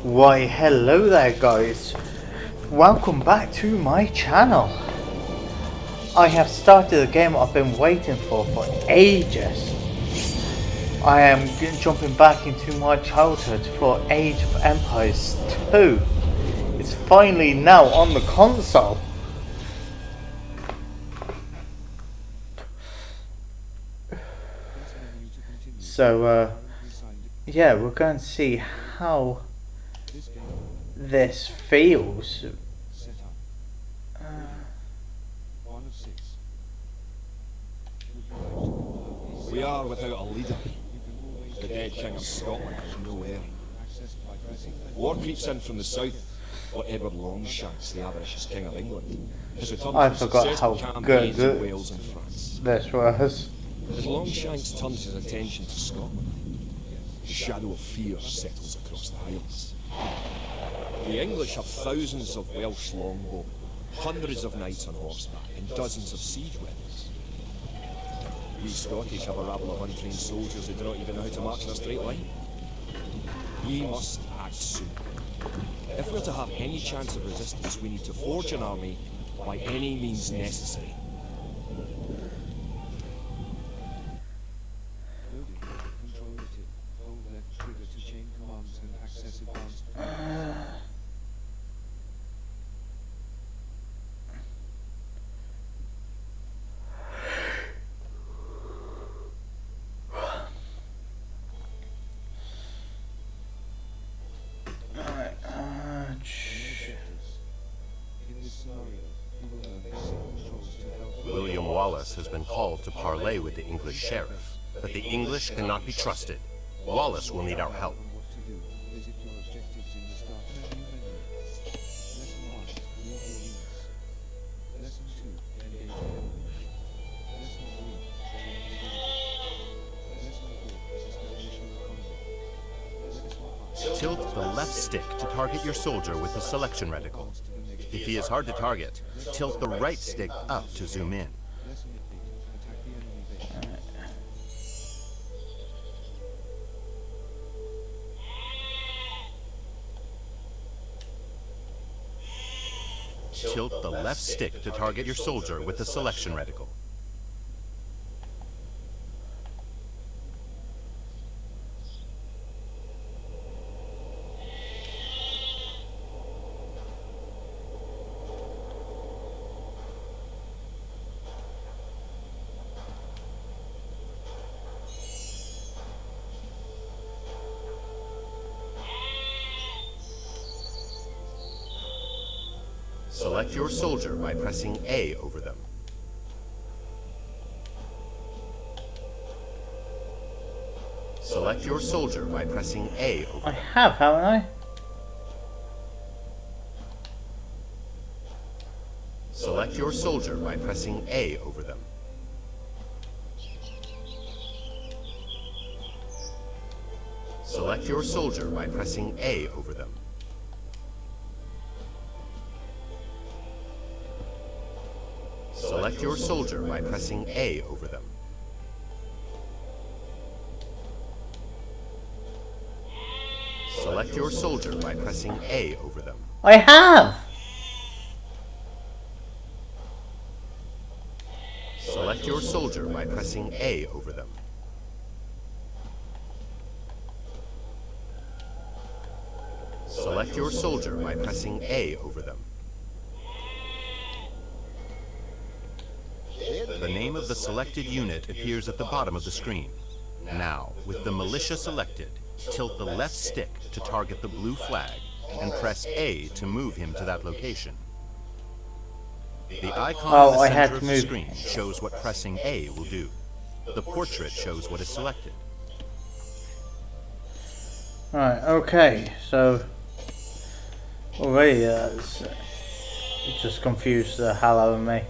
Why, hello there guys. Welcome back to my channel. I have started a game I've been waiting for ages. I am jumping back into my childhood for Age of Empires 2. It's finally now on the console. So, yeah, we're going to see how this feels. We are without a leader. The dead King of Scotland has no heir. War creeps in from the south, but Edward Longshanks, the avaricious King of England, has returned I from forgot successful how campaigns good in Wales and France. this was. As Longshanks turns his attention to Scotland, the shadow of fear settles across the Highlands. The English have thousands of Welsh longbow, hundreds of knights on horseback, and dozens of siege weapons. We Scottish have a rabble of untrained soldiers who do not even know how to march in a straight line. We must act soon. If we're to have any chance of resistance, we need to forge an army by any means necessary. William Wallace has been called to parley with the English sheriff, but the English cannot be trusted. Wallace will need our help. Tilt the left stick to target your soldier with the selection reticle. If he is hard to target, tilt the right stick up to zoom in. Tilt the left stick to target your soldier with the selection reticle. Select your soldier by pressing A over them. Select your soldier by pressing A over I them. have, haven't I? Select your soldier by pressing A over them. Select your soldier by pressing A over them. Select your soldier by pressing A over them. Select your soldier by pressing A over them. I have! Select your soldier by pressing A over them. Select your soldier by pressing A over them. The name of the selected unit appears at the bottom of the screen. Now, with the militia selected, tilt the left stick to target the blue flag and press A to move him to that location. The icon in the center of the screen shows what pressing A will do. The portrait shows what is selected. Right, okay, so already it just confused the hell out of me.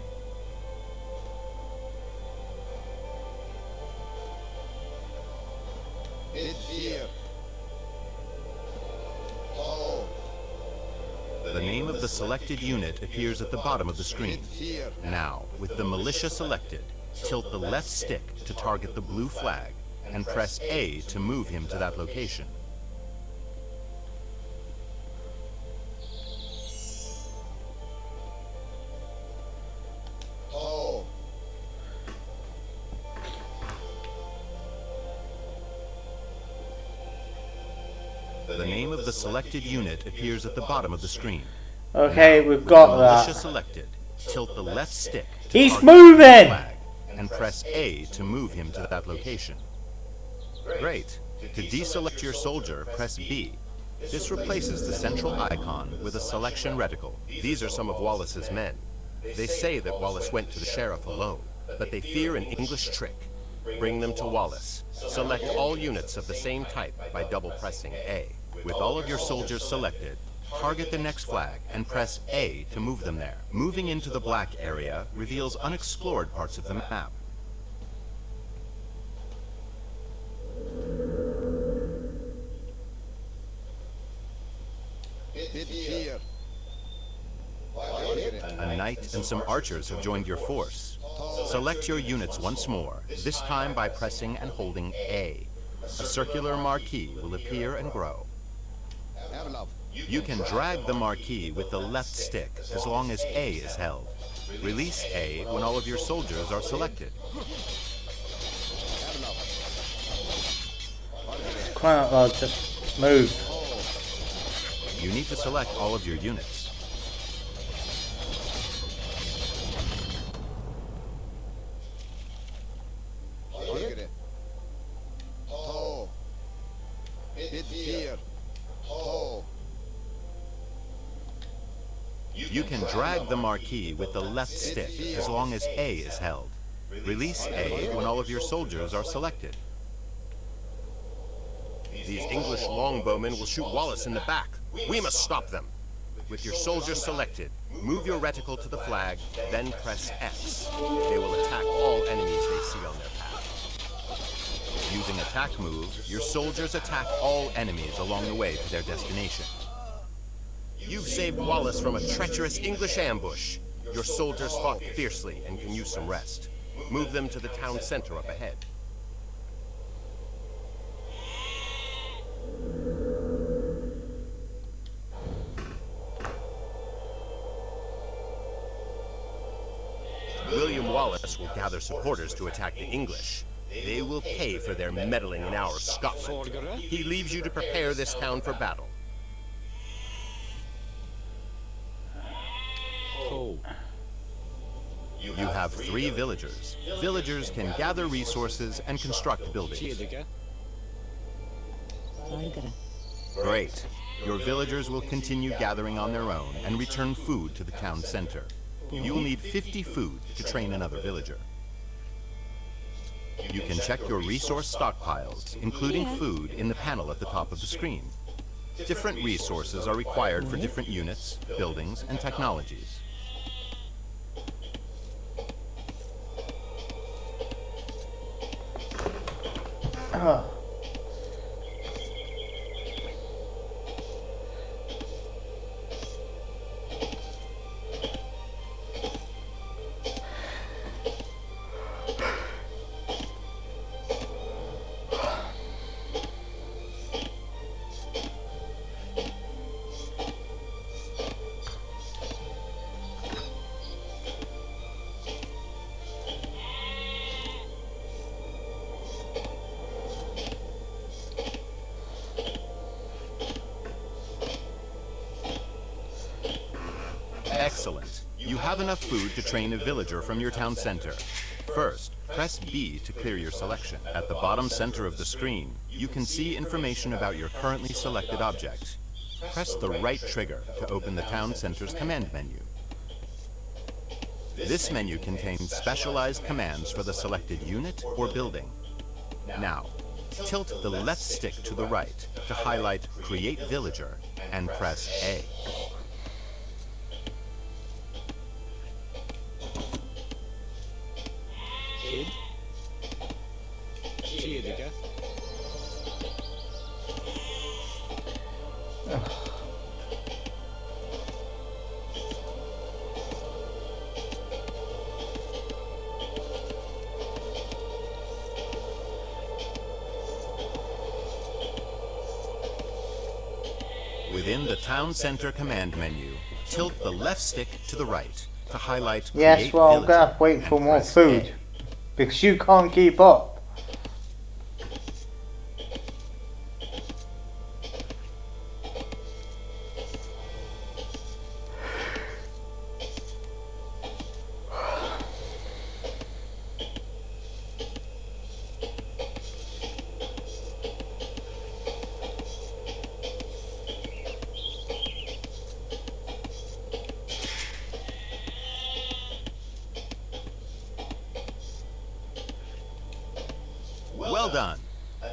The name of the selected unit appears at the bottom of the screen. Now, with the militia selected, tilt the left stick to target the blue flag and press A to move him to that location. The name of the selected unit appears at the bottom of the screen. Okay, Now, we've with got the militia that. selected, tilt the left stick to He's target the moving! flag and press A to move him to that location. Great. To deselect your soldier, press B. This replaces the central icon with a selection reticle. These are some of Wallace's men. They say that Wallace went to the sheriff alone, but they fear an English trick. Bring them to Wallace. Select all units of the same type by double pressing A. With all of your soldiers selected, target the next flag and press A to move them there. Moving into the black area reveals unexplored parts of the map. A knight and some archers have joined your force. Select your units once more, this time by pressing and holding A. A circular marquee will appear and grow. You can drag the marquee with the left stick as long as A is held. Release A when all of your soldiers are selected. Crying out loud, just move. You need to select all of your units. You can drag the marquee with the left stick as long as A is held. Release A when all of your soldiers are selected. These English longbowmen will shoot Wallace in the back. We must stop them. With your soldiers selected, move your reticle to the flag, then press X. They will attack all enemies they see on their path. Using attack moves, your soldiers attack all enemies along the way to their destination. You've saved Wallace from a treacherous English ambush. Your soldiers fought fiercely and can use some rest. Move them to the town center up ahead. William Wallace will gather supporters to attack the English. They will pay for their meddling in our Scotland. He leaves you to prepare this town for battle. You have 3 villagers. Villagers can gather resources and construct buildings. Great. Your villagers will continue gathering on their own and return food to the town center. You will need 50 food to train another villager. You can check your resource stockpiles, including food, in the panel at the top of the screen. Different resources are required for different units, buildings, and technologies. Excellent. You have enough food to train a villager from your town center. First, press B to clear your selection. At the bottom center of the screen, you can see information about your currently selected object. Press the right trigger to open the town center's command menu. This menu contains specialized commands for the selected unit or building. Now, tilt the left stick to the right to highlight Create Villager and press A. Within the Town Center command menu, tilt the left stick to the right to highlight Yes, Create well, I'm Villager gonna have to wait and for more press food. A. Because you can't keep up.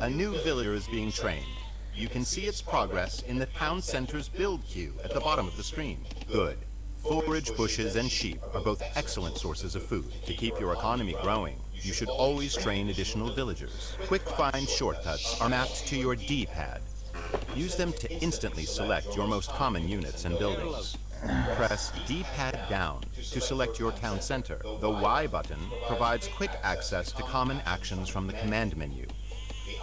A new villager is being trained. You can see its progress in the town center's build queue at the bottom of the screen. Good. Forage bushes and sheep are both excellent sources of food. To keep your economy growing, you should always train additional villagers. Quick find shortcuts are mapped to your D-pad. Use them to instantly select your most common units and buildings. Press D-pad down to select your town center. The Y button provides quick access to common actions from the command menu.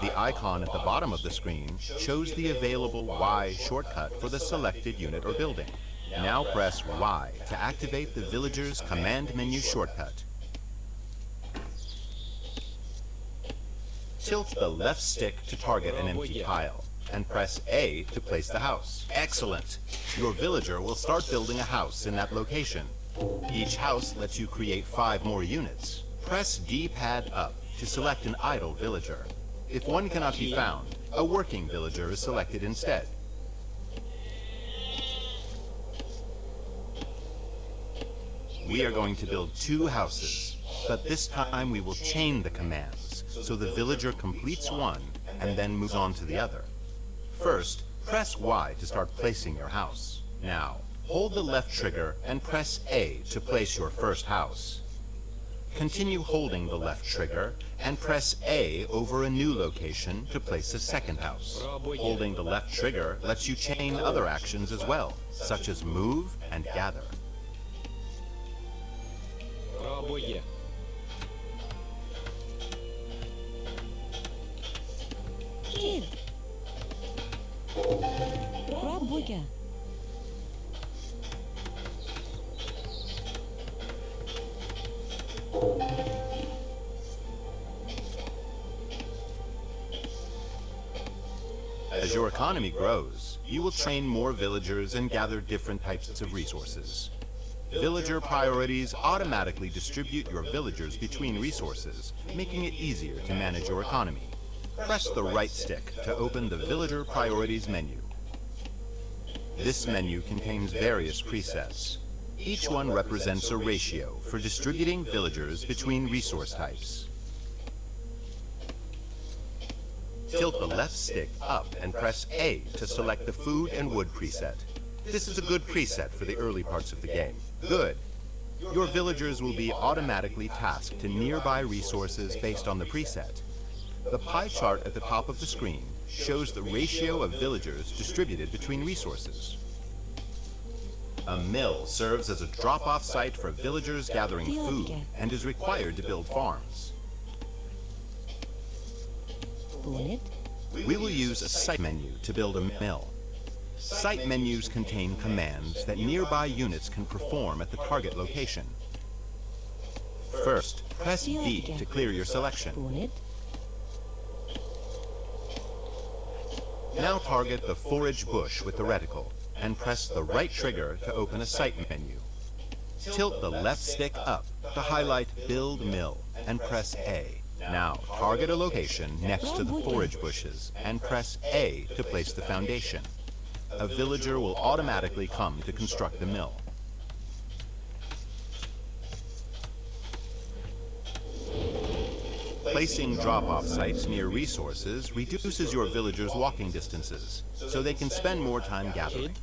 The icon at the bottom of the screen shows the available Y shortcut for the selected unit or building. Now press Y to activate the villager's command menu shortcut. Tilt the left stick to target an empty tile, and press A to place the house. Excellent! Your villager will start building a house in that location. Each house lets you create 5 more units. Press D-pad up to select an idle villager. If one cannot be found, a working villager is selected instead. We are going to build 2 houses, but this time we will chain the commands, so the villager completes one and then moves on to the other. First, press Y to start placing your house. Now, hold the left trigger and press A to place your first house. Continue holding the left trigger and press A over a new location to place a second house. Holding the left trigger lets you chain other actions as well, such as move and gather. Пробує. Kid. Пробує. As your economy grows, you will train more villagers and gather different types of resources. Villager priorities automatically distribute your villagers between resources, making it easier to manage your economy. Press the right stick to open the Villager Priorities menu. This menu contains various presets. Each one represents a ratio for distributing villagers between resource types. Tilt the left stick up and press A to select the Food and Wood preset. This is a good preset for the early parts of the game. Good. Your villagers will be automatically tasked to nearby resources based on the preset. The pie chart at the top of the screen shows the ratio of villagers distributed between resources. A mill serves as a drop-off site for villagers gathering food and is required to build farms. Bullet. We will use a site menu to build a mill. Site menus contain commands that nearby units can perform at the target location. First, press B to clear your selection. Bullet. Now target the forage bush with the reticle and press the right trigger to open a site menu. Tilt the left stick up to highlight Build Mill and press A. Now target a location next to the forage bushes and press A to place the foundation. A villager will automatically come to construct the mill. Placing drop-off sites near resources reduces your villagers' walking distances, so they can spend more time gathering.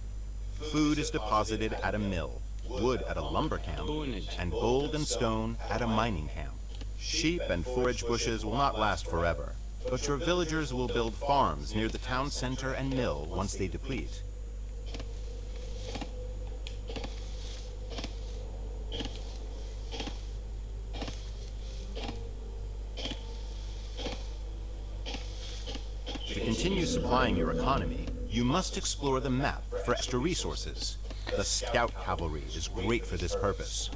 Food is deposited at a mill, wood at a lumber camp, and gold and stone at a mining camp. Sheep and forage bushes will not last forever, but your villagers will build farms near the town center and mill once they deplete. To continue supplying your economy, you must explore the map for extra resources. The Scout Cavalry is great for this purpose.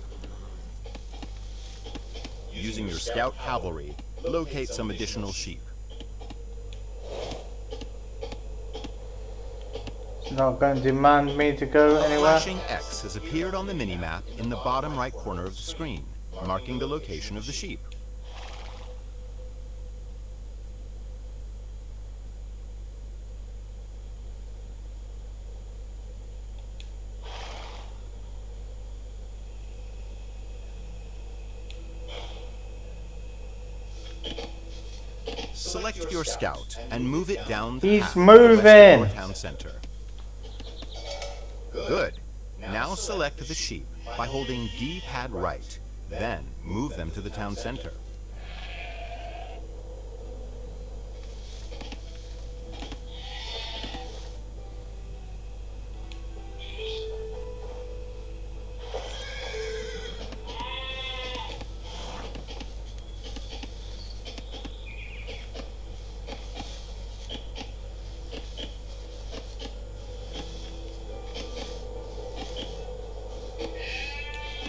Using your Scout Cavalry, locate some additional sheep. It's not going to demand me to go A anywhere. flashing X has appeared on the minimap in the bottom right corner of the screen, marking the location of the sheep. Select your scout and move it down the He's path to the west of moving. your town center. Good. Now select the sheep by holding D-pad right. Then move them to the town center.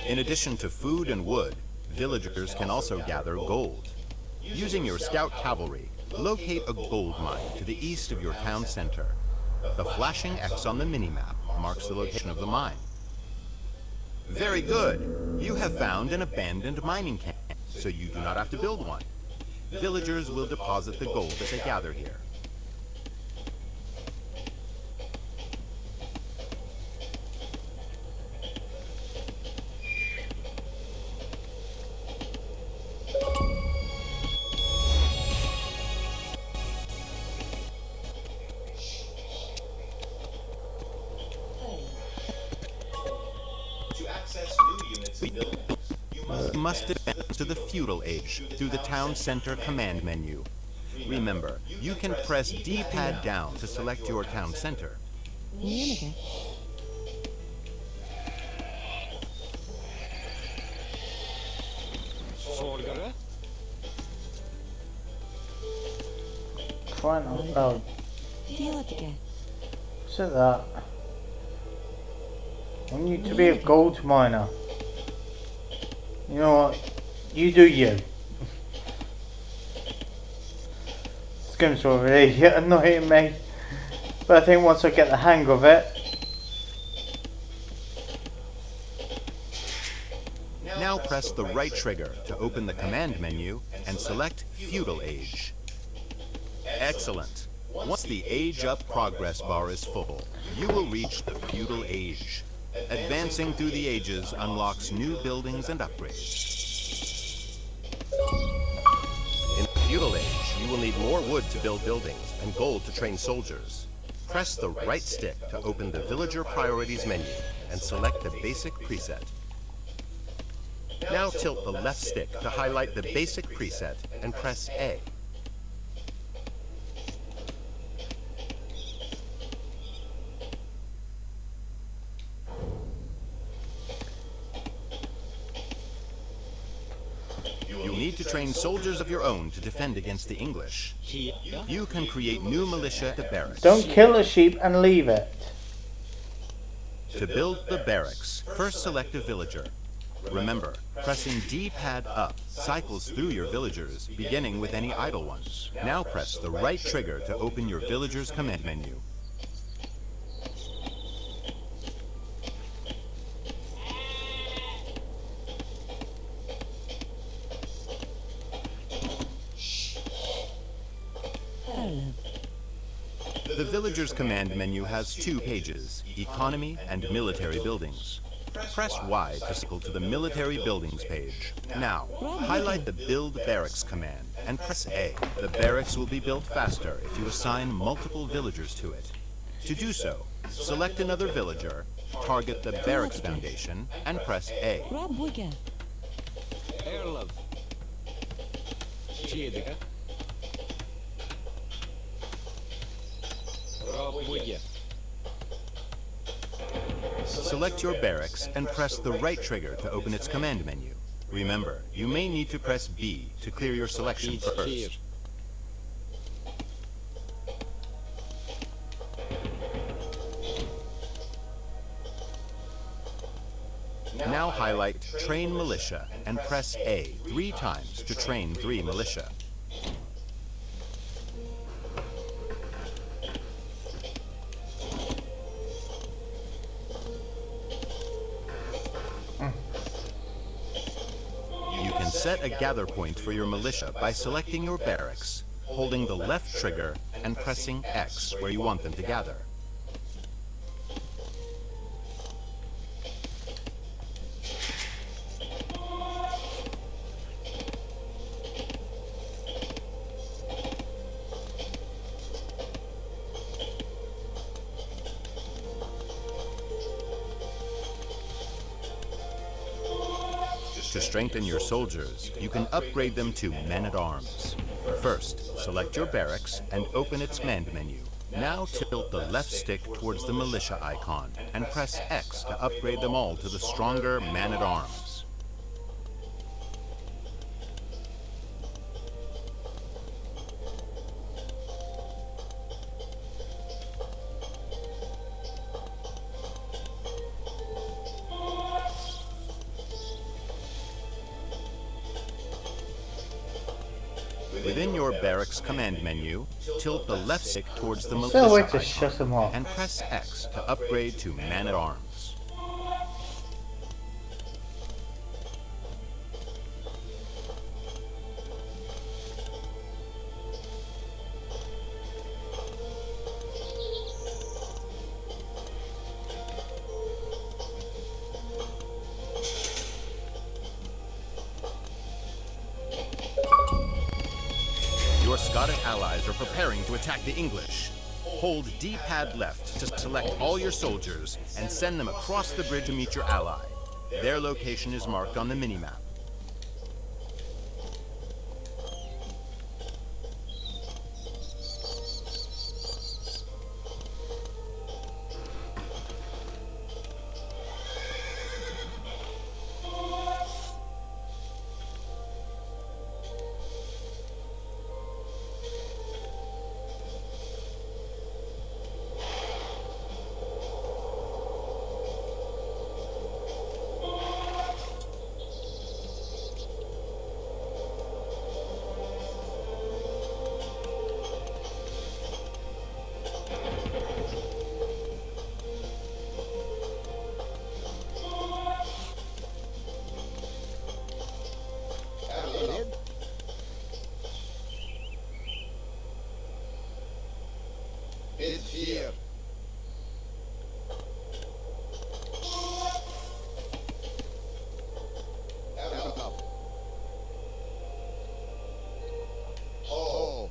In addition to food and wood, villagers can also gather gold. Using your scout cavalry, locate a gold mine to the east of your town center. The flashing X on the minimap marks the location of the mine. Very good. You have found an abandoned mining camp, so you do not have to build one. Villagers will deposit the gold as they gather here. You must advance to the feudal age through the town center command menu. Remember, you can press D-pad down to select your town center. Nijmegen. Sorgere. Fine, oh, Theoretica. what's it that? I need to be a gold miner. You know what? You do you. This game's already annoying me. But I think once I get the hang of it. Now press the right trigger to open the command menu and select Feudal Age. Excellent. Once the Age Up progress bar is full, you will reach the Feudal Age. Advancing through the ages unlocks new buildings and upgrades. In the feudal age, you will need more wood to build buildings and gold to train soldiers. Press the right stick to open the Villager Priorities menu and select the basic preset. Now tilt the left stick to highlight the basic preset and press A. You need to train soldiers of your own to defend against the English. Here. You can create new militia at the barracks. Don't kill a sheep and leave it. To build the barracks, first select a villager. Remember, pressing D-pad up cycles through your villagers, beginning with any idle ones. Now press the right trigger to open your villager's command menu. Parallel. The villager's command menu has two pages, Economy and Military Buildings. Press Y to cycle to the Military Buildings page. Now, highlight the Build Barracks command and press A. The barracks will be built faster if you assign multiple villagers to it. To do so, select another villager, target the barracks foundation, and press A. Rabwika. Erlov. Chediga. Rabwija. Select your barracks and press the right trigger to open its command menu. Remember, you may need to press B to clear your selection Here. first. Now highlight Train Militia and press A 3 times to train 3 militia. You can set a gather point for your militia by selecting your barracks, holding the left trigger, and pressing X where you want them to gather. To strengthen your soldiers, you can upgrade them to men-at-arms. First, select your barracks and open its command menu. Now tilt the left stick towards the militia icon and press X to upgrade them all to the stronger man-at-arms. Within your barracks command menu, tilt the left stick towards the Is there a way militia to shut icon them off? and press X to upgrade to man-at-arms. Your Scottish allies are preparing to attack the English. Hold D-pad left to select all your soldiers and send them across the bridge to meet your ally. Their location is marked on the minimap. It's here. Oh.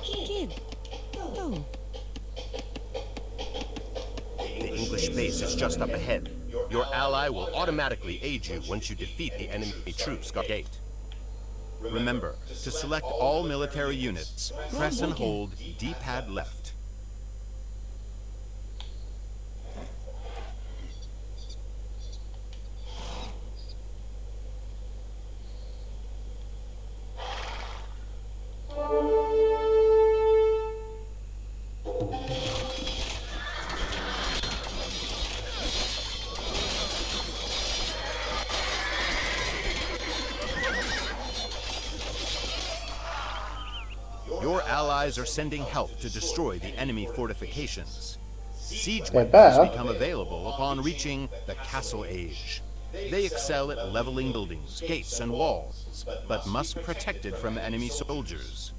Kid. Go. The English base is just up ahead. Your ally will automatically aid you once you defeat the enemy troops at the gate. Remember, to select all military units, press and hold D-pad left. Your allies are sending help to destroy the enemy fortifications. Siege They weapons better. become available upon reaching the Castle Age. They excel at leveling buildings, gates, and walls, but must be protected from enemy soldiers.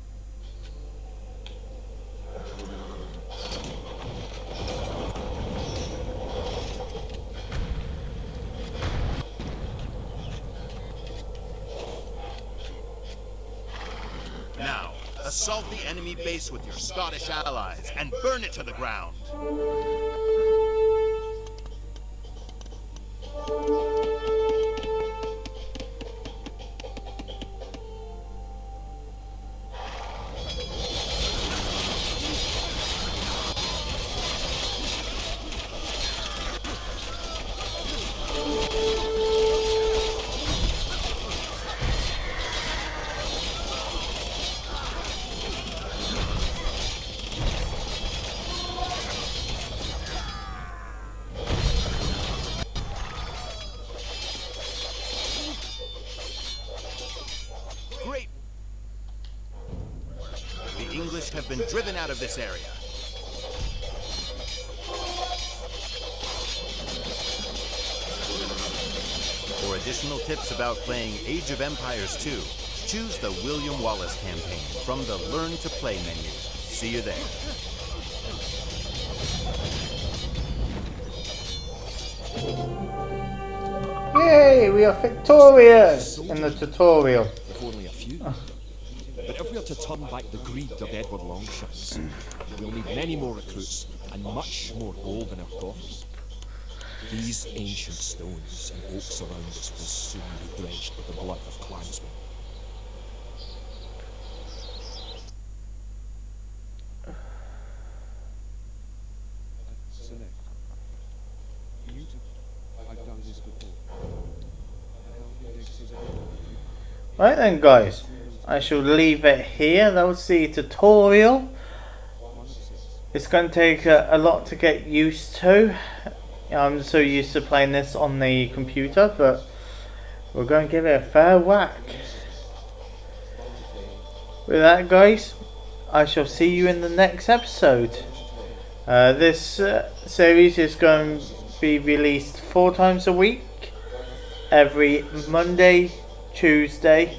Now, assault the enemy base with your Scottish allies and burn it to the ground. Great! The English have been driven out of this area. For additional tips about playing Age of Empires 2, choose the William Wallace campaign from the Learn to Play menu. See you there. Yay, we are victorious in the tutorial. If only a few. But if we are to turn back the greed of Edward Longshanks, we'll need many more recruits and much more gold in our coffers. These ancient stones and oaks around us will soon be drenched with the blood of clansmen. Select. Beautiful. I've done this before. The health index is Right then guys, I shall leave it here. That was the tutorial. 1 of 6. It's going to take a lot to get used to. I'm so used to playing this on the computer, but we're going to give it a fair whack. With that guys, I shall see you in the next episode. This series is going to be released 4 times a week. Every Monday, Tuesday,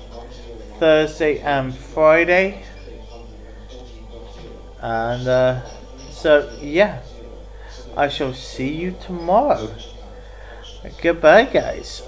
Thursday and Friday. And so yeah, I shall see you tomorrow. Goodbye guys.